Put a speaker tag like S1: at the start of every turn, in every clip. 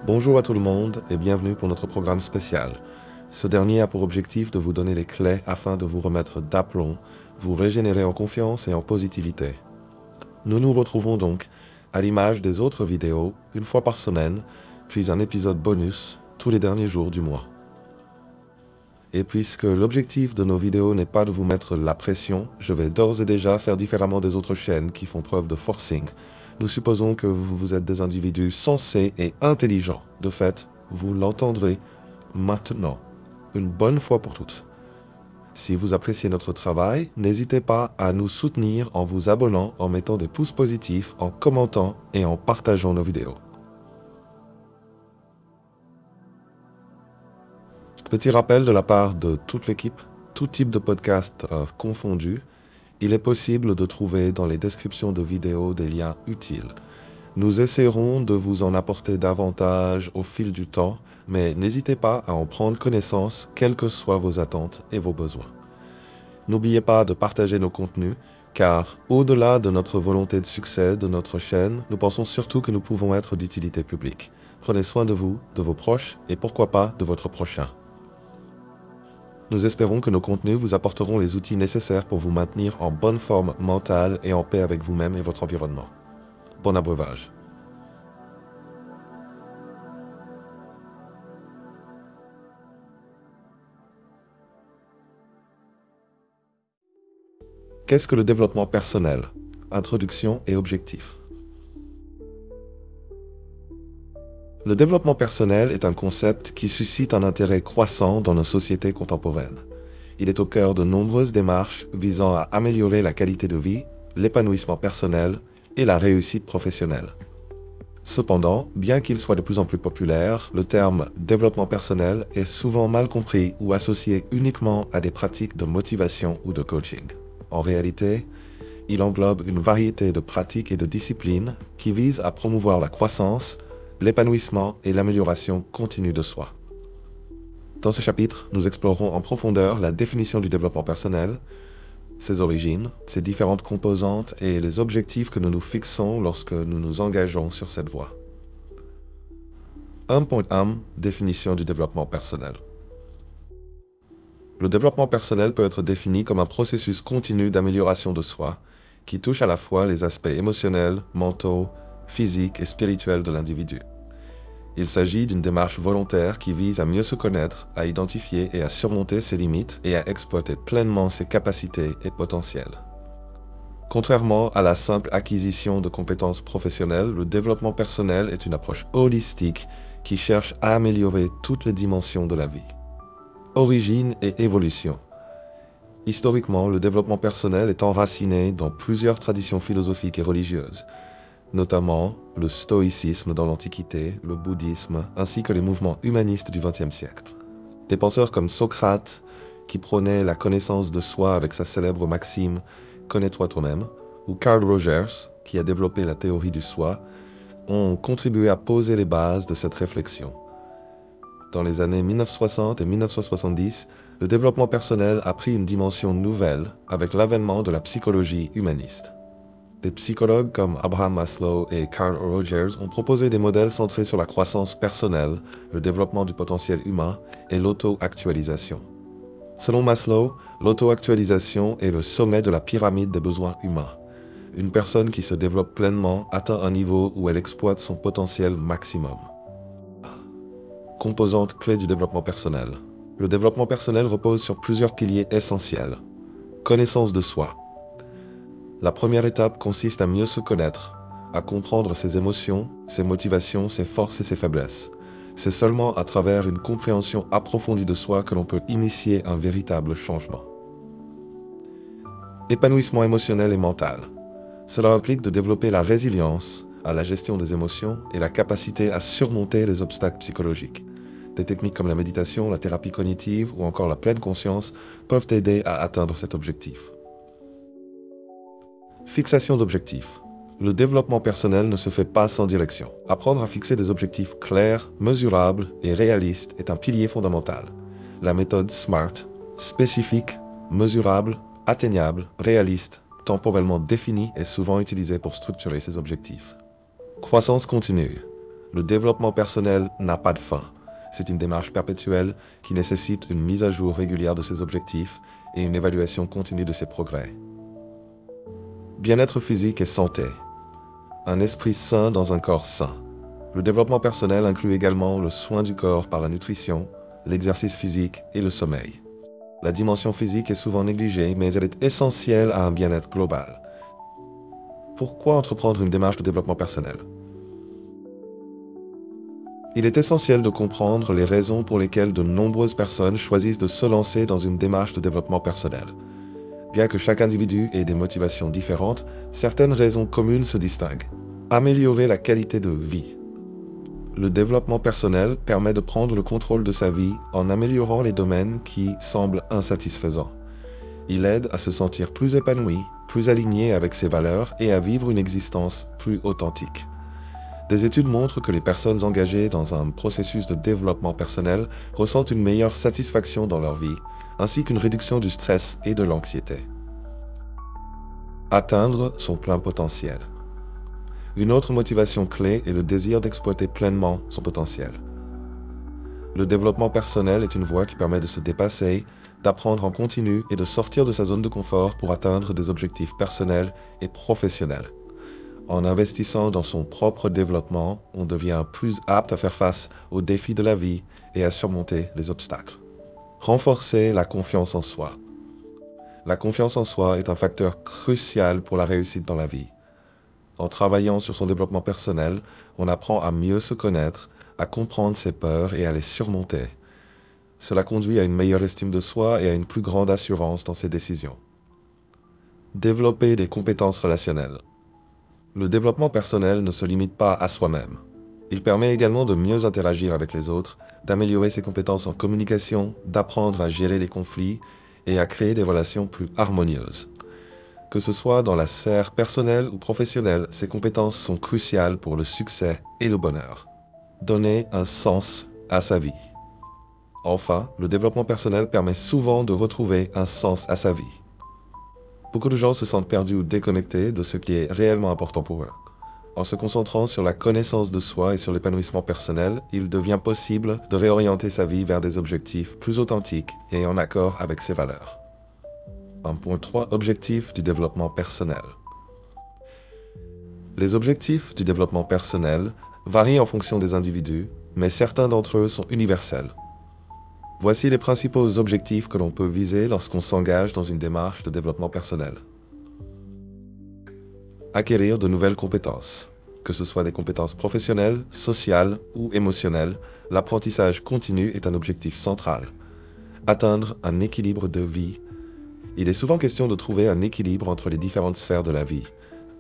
S1: Bonjour à tout le monde et bienvenue pour notre programme spécial. Ce dernier a pour objectif de vous donner les clés afin de vous remettre d'aplomb, vous régénérer en confiance et en positivité. Nous nous retrouvons donc, à l'image des autres vidéos, une fois par semaine, puis un épisode bonus tous les derniers jours du mois. Et puisque l'objectif de nos vidéos n'est pas de vous mettre la pression, je vais d'ores et déjà faire différemment des autres chaînes qui font preuve de forcing. Nous supposons que vous êtes des individus sensés et intelligents. De fait, vous l'entendrez maintenant, une bonne fois pour toutes. Si vous appréciez notre travail, n'hésitez pas à nous soutenir en vous abonnant, en mettant des pouces positifs, en commentant et en partageant nos vidéos. Petit rappel de la part de toute l'équipe, tout type de podcast confondu, il est possible de trouver dans les descriptions de vidéos des liens utiles. Nous essaierons de vous en apporter davantage au fil du temps, mais n'hésitez pas à en prendre connaissance, quelles que soient vos attentes et vos besoins. N'oubliez pas de partager nos contenus, car au-delà de notre volonté de succès de notre chaîne, nous pensons surtout que nous pouvons être d'utilité publique. Prenez soin de vous, de vos proches et pourquoi pas de votre prochain. Nous espérons que nos contenus vous apporteront les outils nécessaires pour vous maintenir en bonne forme mentale et en paix avec vous-même et votre environnement. Bon abreuvage. Qu'est-ce que le développement personnel? Introduction et objectifs. Le développement personnel est un concept qui suscite un intérêt croissant dans nos sociétés contemporaines. Il est au cœur de nombreuses démarches visant à améliorer la qualité de vie, l'épanouissement personnel et la réussite professionnelle. Cependant, bien qu'il soit de plus en plus populaire, le terme « développement personnel » est souvent mal compris ou associé uniquement à des pratiques de motivation ou de coaching. En réalité, il englobe une variété de pratiques et de disciplines qui visent à promouvoir la croissance, l'épanouissement et l'amélioration continue de soi. Dans ce chapitre, nous explorerons en profondeur la définition du développement personnel, ses origines, ses différentes composantes et les objectifs que nous nous fixons lorsque nous nous engageons sur cette voie. 1.1 Définition du développement personnel. Le développement personnel peut être défini comme un processus continu d'amélioration de soi qui touche à la fois les aspects émotionnels, mentaux, physiques et spirituels de l'individu. Il s'agit d'une démarche volontaire qui vise à mieux se connaître, à identifier et à surmonter ses limites et à exploiter pleinement ses capacités et potentiels. Contrairement à la simple acquisition de compétences professionnelles, le développement personnel est une approche holistique qui cherche à améliorer toutes les dimensions de la vie. Origine et évolution. Historiquement, le développement personnel est enraciné dans plusieurs traditions philosophiques et religieuses, notamment le stoïcisme dans l'Antiquité, le bouddhisme, ainsi que les mouvements humanistes du XXe siècle. Des penseurs comme Socrate, qui prônait la connaissance de soi avec sa célèbre maxime « Connais-toi toi-même », ou Carl Rogers, qui a développé la théorie du soi, ont contribué à poser les bases de cette réflexion. Dans les années 1960 et 1970, le développement personnel a pris une dimension nouvelle avec l'avènement de la psychologie humaniste. Des psychologues comme Abraham Maslow et Carl Rogers ont proposé des modèles centrés sur la croissance personnelle, le développement du potentiel humain et l'auto-actualisation. Selon Maslow, l'auto-actualisation est le sommet de la pyramide des besoins humains. Une personne qui se développe pleinement atteint un niveau où elle exploite son potentiel maximum. Composante clé du développement personnel. Le développement personnel repose sur plusieurs piliers essentiels. Connaissance de soi. La première étape consiste à mieux se connaître, à comprendre ses émotions, ses motivations, ses forces et ses faiblesses. C'est seulement à travers une compréhension approfondie de soi que l'on peut initier un véritable changement. Épanouissement émotionnel et mental. Cela implique de développer la résilience à la gestion des émotions et la capacité à surmonter les obstacles psychologiques. Des techniques comme la méditation, la thérapie cognitive ou encore la pleine conscience peuvent aider à atteindre cet objectif. Fixation d'objectifs. Le développement personnel ne se fait pas sans direction. Apprendre à fixer des objectifs clairs, mesurables et réalistes est un pilier fondamental. La méthode SMART, spécifique, mesurable, atteignable, réaliste, temporellement définie, est souvent utilisée pour structurer ces objectifs. Croissance continue. Le développement personnel n'a pas de fin. C'est une démarche perpétuelle qui nécessite une mise à jour régulière de ses objectifs et une évaluation continue de ses progrès. Bien-être physique et santé. Un esprit sain dans un corps sain. Le développement personnel inclut également le soin du corps par la nutrition, l'exercice physique et le sommeil. La dimension physique est souvent négligée, mais elle est essentielle à un bien-être global. Pourquoi entreprendre une démarche de développement personnel? Il est essentiel de comprendre les raisons pour lesquelles de nombreuses personnes choisissent de se lancer dans une démarche de développement personnel. Bien que chaque individu ait des motivations différentes, certaines raisons communes se distinguent. Améliorer la qualité de vie. Le développement personnel permet de prendre le contrôle de sa vie en améliorant les domaines qui semblent insatisfaisants. Il aide à se sentir plus épanoui, plus aligné avec ses valeurs et à vivre une existence plus authentique. Des études montrent que les personnes engagées dans un processus de développement personnel ressentent une meilleure satisfaction dans leur vie, ainsi qu'une réduction du stress et de l'anxiété. Atteindre son plein potentiel. Une autre motivation clé est le désir d'exploiter pleinement son potentiel. Le développement personnel est une voie qui permet de se dépasser, d'apprendre en continu et de sortir de sa zone de confort pour atteindre des objectifs personnels et professionnels. En investissant dans son propre développement, on devient plus apte à faire face aux défis de la vie et à surmonter les obstacles. Renforcer la confiance en soi. La confiance en soi est un facteur crucial pour la réussite dans la vie. En travaillant sur son développement personnel, on apprend à mieux se connaître, à comprendre ses peurs et à les surmonter. Cela conduit à une meilleure estime de soi et à une plus grande assurance dans ses décisions. Développer des compétences relationnelles. Le développement personnel ne se limite pas à soi-même. Il permet également de mieux interagir avec les autres, d'améliorer ses compétences en communication, d'apprendre à gérer les conflits et à créer des relations plus harmonieuses. Que ce soit dans la sphère personnelle ou professionnelle, ces compétences sont cruciales pour le succès et le bonheur. Donner un sens à sa vie. Enfin, le développement personnel permet souvent de retrouver un sens à sa vie. Beaucoup de gens se sentent perdus ou déconnectés de ce qui est réellement important pour eux. En se concentrant sur la connaissance de soi et sur l'épanouissement personnel, il devient possible de réorienter sa vie vers des objectifs plus authentiques et en accord avec ses valeurs. 1.3 Objectifs du développement personnel. Les objectifs du développement personnel varient en fonction des individus, mais certains d'entre eux sont universels. Voici les principaux objectifs que l'on peut viser lorsqu'on s'engage dans une démarche de développement personnel. Acquérir de nouvelles compétences. Que ce soit des compétences professionnelles, sociales ou émotionnelles, l'apprentissage continu est un objectif central. Atteindre un équilibre de vie. Il est souvent question de trouver un équilibre entre les différentes sphères de la vie,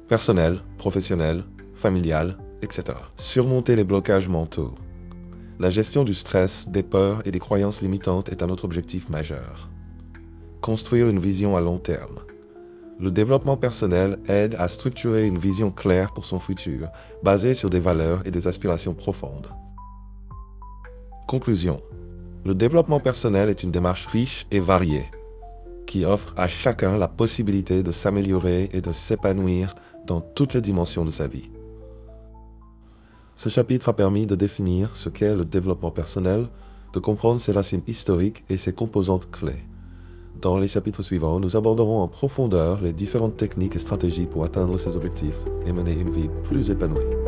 S1: personnelle, professionnelle, familiale, etc. Surmonter les blocages mentaux. La gestion du stress, des peurs et des croyances limitantes est un autre objectif majeur. Construire une vision à long terme. Le développement personnel aide à structurer une vision claire pour son futur, basée sur des valeurs et des aspirations profondes. Conclusion. Le développement personnel est une démarche riche et variée, qui offre à chacun la possibilité de s'améliorer et de s'épanouir dans toutes les dimensions de sa vie. Ce chapitre a permis de définir ce qu'est le développement personnel, de comprendre ses racines historiques et ses composantes clés. Dans les chapitres suivants, nous aborderons en profondeur les différentes techniques et stratégies pour atteindre ces objectifs et mener une vie plus épanouie.